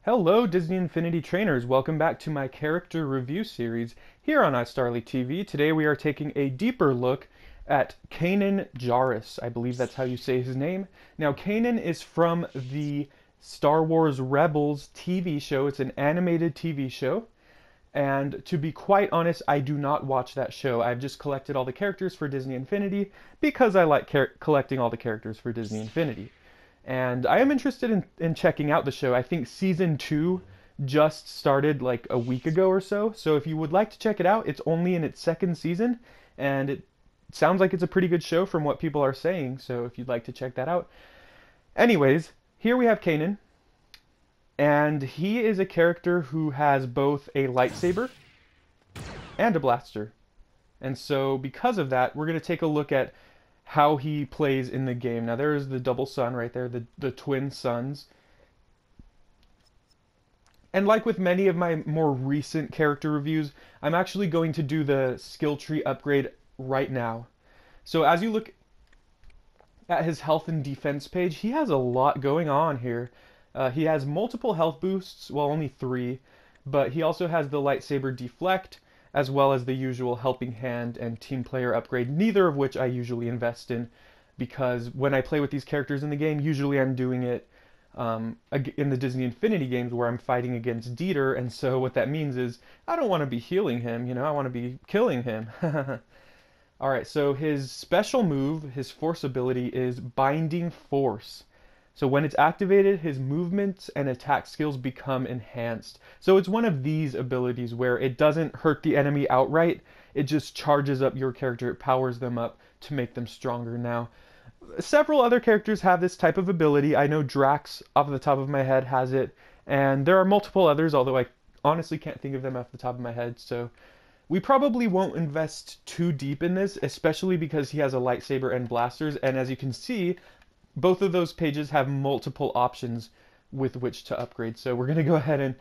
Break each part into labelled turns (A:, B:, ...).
A: Hello Disney Infinity trainers, welcome back to my character review series here on iStarlyTV. Today we are taking a deeper look at Kanan Jarrus. I believe that's how you say his name. Now Kanan is from the Star Wars Rebels TV show. It's an animated TV show. And to be quite honest, I do not watch that show. I've just collected all the characters for Disney Infinity because I like collecting all the characters for Disney Infinity. And I am interested in checking out the show. I think season 2 just started like a week ago or so. So if you would like to check it out, it's only in its second season. And it sounds like it's a pretty good show from what people are saying. So if you'd like to check that out. Anyways, here we have Kanan. And he is a character who has both a lightsaber and a blaster. And so because of that, we're going to take a look at how he plays in the game. Now there is the double sun right there, the twin suns. And like with many of my more recent character reviews, I'm actually going to do the skill tree upgrade right now. So as you look at his health and defense page, he has a lot going on here. He has multiple health boosts, well only 3, but he also has the lightsaber deflect, as well as the usual helping hand and team player upgrade, neither of which I usually invest in, because when I play with these characters in the game, usually I'm doing it in the Disney Infinity games where I'm fighting against Dieter, and so what that means is I don't want to be healing him, I want to be killing him. Alright, so his special move, his force ability, is Binding Force. So when it's activated, his movements and attack skills become enhanced. So it's one of these abilities where it doesn't hurt the enemy outright, it just charges up your character, it powers them up to make them stronger. Now, several other characters have this type of ability. I know Drax, off the top of my head, has it, and there are multiple others, although I honestly can't think of them off the top of my head, so we probably won't invest too deep in this, especially because he has a lightsaber and blasters, and as you can see, both of those pages have multiple options with which to upgrade. So we're going to go ahead and,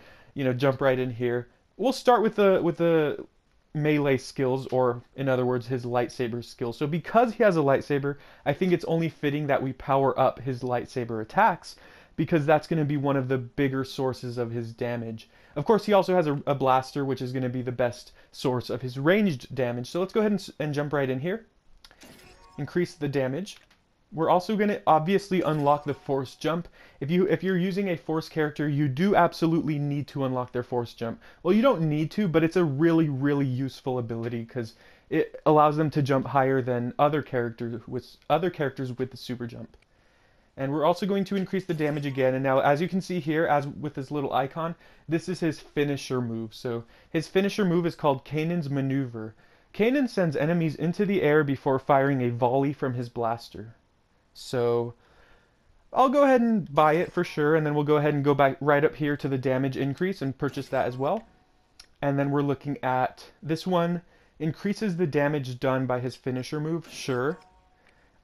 A: jump right in here. We'll start with the melee skills, or in other words, his lightsaber skills. So because he has a lightsaber, I think it's only fitting that we power up his lightsaber attacks, because that's going to be one of the bigger sources of his damage. Of course, he also has a blaster, which is going to be the best source of his ranged damage. So let's go ahead and jump right in here. Increase the damage. We're also going to obviously unlock the force jump. If you're using a force character, you do absolutely need to unlock their force jump. Well, you don't need to, but it's a really, really useful ability because it allows them to jump higher than other characters with the super jump. And we're also going to increase the damage again. And now, as you can see here, as with this little icon, this is his finisher move. So his finisher move is called Kanan's Maneuver. Kanan sends enemies into the air before firing a volley from his blaster. So I'll go ahead and buy it for sure, and then we'll go ahead and go back right up here to the damage increase and purchase that as well. And then we're looking at this one, increases the damage done by his finisher move, sure.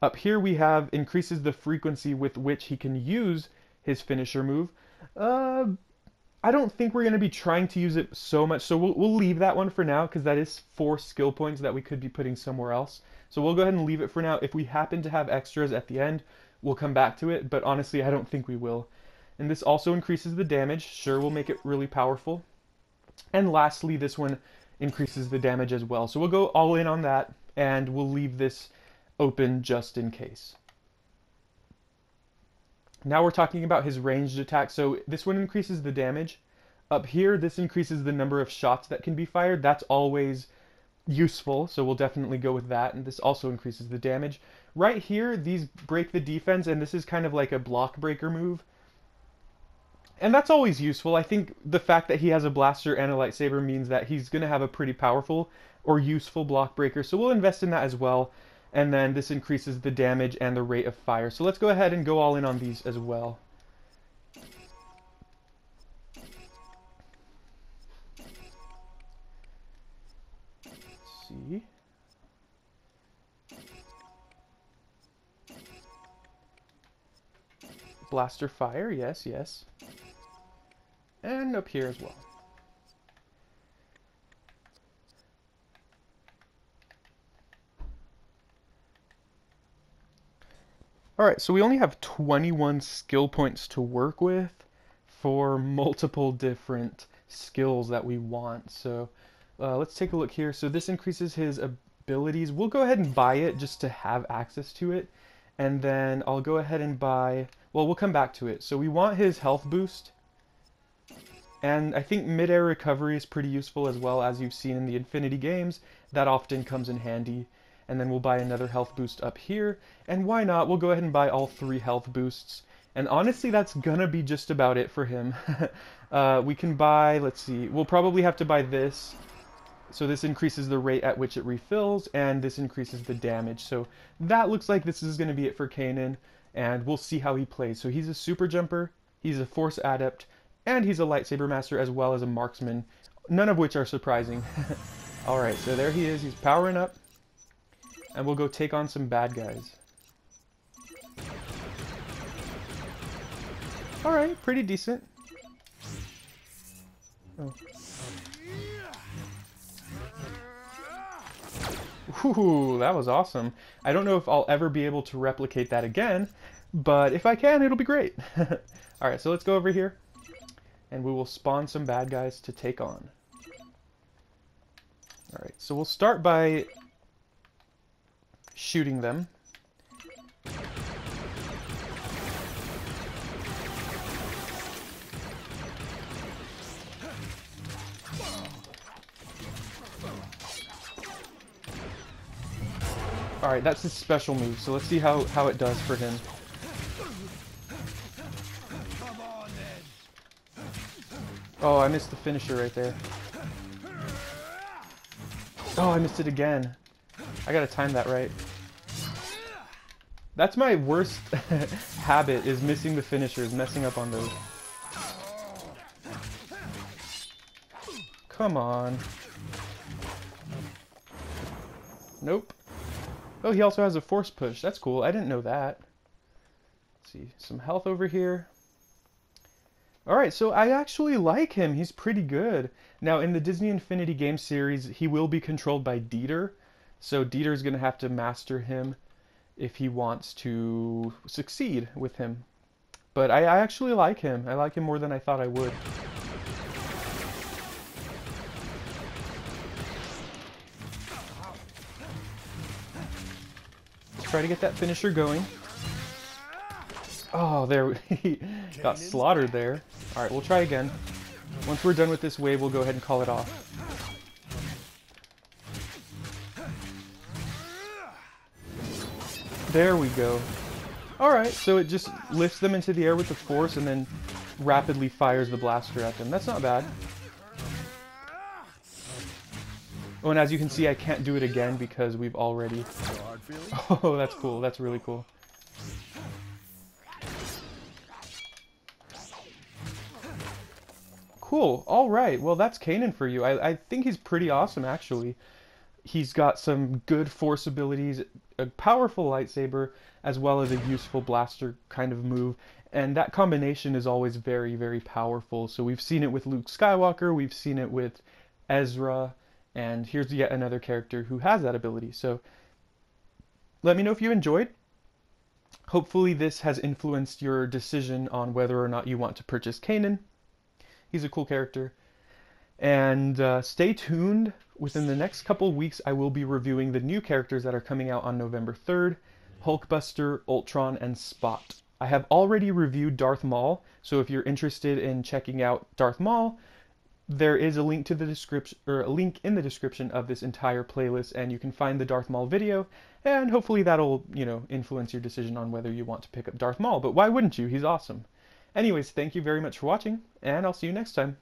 A: Up here we have increases the frequency with which he can use his finisher move. I don't think we're going to be trying to use it so much, so we'll leave that one for now, because that is 4 skill points that we could be putting somewhere else. So we'll go ahead and leave it for now. If we happen to have extras at the end, we'll come back to it, but honestly, I don't think we will. And this also increases the damage. Sure, we'll make it really powerful. And lastly, this one increases the damage as well. So we'll go all in on that, and we'll leave this open just in case. Now we're talking about his ranged attack. So this one increases the damage. Up here, this increases the number of shots that can be fired. That's always useful, so we'll definitely go with that. And this also increases the damage. Right here, these break the defense, and this is kind of like a block breaker move. And that's always useful. I think the fact that he has a blaster and a lightsaber means that he's going to have a pretty powerful or useful block breaker. So we'll invest in that as well. And then this increases the damage and the rate of fire. So let's go ahead and go all in on these as well. Let's see. Blaster fire, yes, yes. And up here as well. Alright, so we only have 21 skill points to work with for multiple different skills that we want. So let's take a look here. So this increases his abilities. We'll go ahead and buy it just to have access to it. And then I'll go ahead and buy, well, we'll come back to it. So we want his health boost. And I think mid-air recovery is pretty useful as well, as you've seen in the Infinity games. That often comes in handy. And then we'll buy another health boost up here. And why not? We'll go ahead and buy all 3 health boosts. And honestly, that's gonna be just about it for him. We can buy, let's see, we'll probably have to buy this. So this increases the rate at which it refills, and this increases the damage. So that looks like this is gonna be it for Kanan, and we'll see how he plays. So he's a super jumper, he's a force adept, and he's a lightsaber master as well as a marksman, none of which are surprising. Alright, so there he is, he's powering up, and we'll go take on some bad guys. Alright, pretty decent. Oh. Ooh, that was awesome. I don't know if I'll ever be able to replicate that again, but if I can, it'll be great. Alright, so let's go over here, and we will spawn some bad guys to take on. Alright, so we'll start by shooting them. Alright, that's his special move, so let's see how it does for him. Oh, I missed the finisher right there. Oh, I missed it again. I gotta time that right. That's my worst habit, is missing the finishers, messing up on those. Come on. Nope. Oh, he also has a force push. That's cool. I didn't know that. Let's see. Some health over here. Alright, so I actually like him. He's pretty good. Now, in the Disney Infinity game series, he will be controlled by Dieter. So Dieter's going to have to master him if he wants to succeed with him. But I actually like him. I like him more than I thought I would. Try to get that finisher going. Oh, there, he got slaughtered there. Alright, we'll try again. Once we're done with this wave, we'll go ahead and call it off. There we go. Alright, so it just lifts them into the air with the force and then rapidly fires the blaster at them. That's not bad. Oh, and as you can see, I can't do it again because we've already... Oh, that's cool. That's really cool. Cool. All right. Well, that's Kanan for you. I think he's pretty awesome, actually. He's got some good force abilities, a powerful lightsaber, as well as a useful blaster kind of move. And that combination is always very, very powerful. So we've seen it with Luke Skywalker. We've seen it with Ezra. And here's yet another character who has that ability. So let me know if you enjoyed. Hopefully this has influenced your decision on whether or not you want to purchase Kanan. He's a cool character. And stay tuned. Within the next couple weeks, I will be reviewing the new characters that are coming out on November 3rd. Hulkbuster, Ultron, and Spot. I have already reviewed Darth Maul, so if you're interested in checking out Darth Maul, there is a link to the description, or a link in the description of this entire playlist, and you can find the Darth Maul video, and hopefully that'll, influence your decision on whether you want to pick up Darth Maul. But why wouldn't you? He's awesome. Anyways, thank you very much for watching, and I'll see you next time.